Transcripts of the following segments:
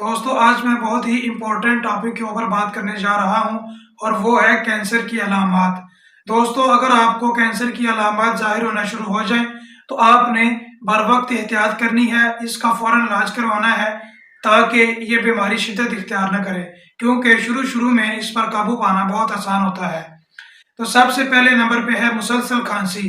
दोस्तों आज मैं बहुत ही इम्पोर्टेंट टॉपिक के ऊपर बात करने जा रहा हूं और वो है कैंसर की अलामात। दोस्तों अगर आपको कैंसर की अलामात ज़ाहिर होना शुरू हो जाए तो आपने बर वक्त एहतियात करनी है, इसका फ़ौरन इलाज करवाना है ताकि ये बीमारी शिद्दत इख्तियार न करे, क्योंकि शुरू में इस पर काबू पाना बहुत आसान होता है। तो सबसे पहले नंबर पे है मुसलसल खांसी।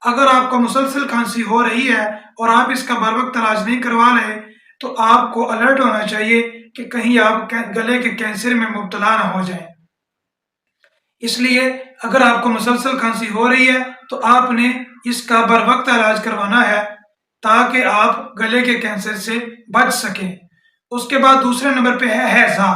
अगर आपको मुसलसल खांसी हो रही है और आप इसका बर वक्त इलाज नहीं करवा रहे तो आपको अलर्ट होना चाहिए कि कहीं आप गले के कैंसर में मुब्तला ना हो जाएं। इसलिए अगर आपको मुसलसल खांसी हो रही है तो आपने इसका बर वक्त इलाज करवाना है ताकि आप गले के कैंसर से बच सकें। उसके बाद दूसरे नंबर पे है हैज़ा।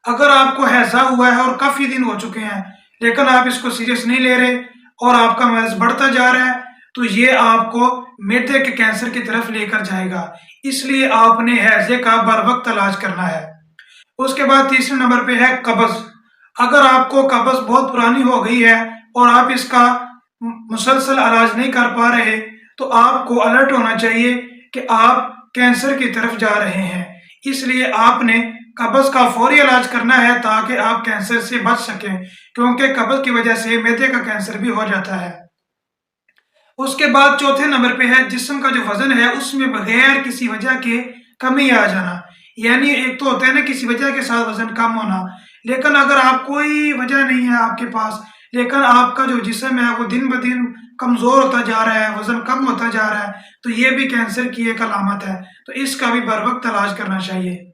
अगर आपको हैज़ा हुआ है और काफ़ी दिन हो चुके हैं लेकिन आप इसको सीरियस नहीं ले रहे और आपका मर्ज बढ़ता जा रहा है तो ये आपको मैदे के कैंसर की तरफ लेकर जाएगा, इसलिए आपने हैज़े का बर वक्त इलाज करना है। उसके बाद तीसरे नंबर पे है कब्ज़। अगर आपको कब्ज़ बहुत पुरानी हो गई है और आप इसका मुसलसल इलाज नहीं कर पा रहे तो आपको अलर्ट होना चाहिए कि आप कैंसर की तरफ जा रहे हैं, इसलिए आपने कब्ज़ का फौरी इलाज करना है ताकि आप कैंसर से बच सकें, क्योंकि कब्ज़ की वजह से मैदे का कैंसर भी हो जाता है। उसके बाद चौथे नंबर पे है जिस्म का जो वजन है उसमें बगैर किसी वजह के कमी आ जाना। यानी एक तो होता है ना किसी वजह के साथ वजन कम होना, लेकिन अगर आप कोई वजह नहीं है आपके पास लेकिन आपका जो जिस्म है वो दिन ब दिन कमजोर होता जा रहा है, वजन कम होता जा रहा है, तो ये भी कैंसर की एक अलामत है, तो इसका भी बर वक्त इलाज करना चाहिए।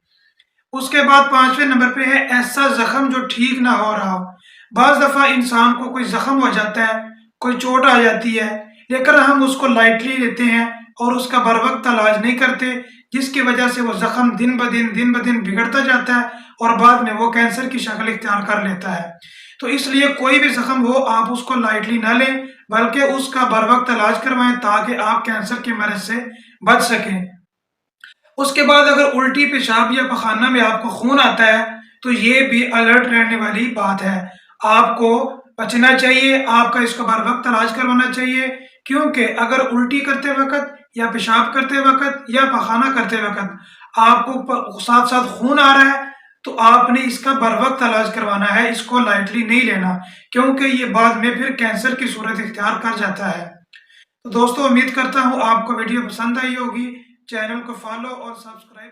उसके बाद पांचवें नंबर पे है ऐसा जख्म जो ठीक ना हो रहा हो। बाज दफा इंसान को कोई जख्म हो जाता है, कोई चोट आ जाती है, लेकिन हम उसको लाइटली लेते हैं और उसका बर वक्त इलाज नहीं करते, जिसकी वजह से वो जख्म दिन ब दिन बिगड़ता जाता है और बाद में वो कैंसर की शक्ल इख्तियार कर लेता है। तो इसलिए कोई भी जख्म हो आप उसको लाइटली ना लें बल्कि उसका बर वक्त इलाज करवाएं ताकि आप कैंसर के मर्ज से बच सकें। उसके बाद अगर उल्टी, पेशाब या पखाना में आपको खून आता है तो ये भी अलर्ट रहने वाली बात है। आपको बचना चाहिए, आपका इसका बर वक्त इलाज करवाना चाहिए, क्योंकि अगर उल्टी करते वक्त या पेशाब करते वक्त या पखाना करते वक्त आपको साथ साथ खून आ रहा है तो आपने इसका बर वक्त इलाज करवाना है, इसको लाइटली नहीं लेना, क्योंकि ये बाद में फिर कैंसर की सूरत इख्तियार कर जाता है। तो दोस्तों उम्मीद करता हूँ आपको वीडियो पसंद आई होगी। चैनल को फॉलो और सब्सक्राइब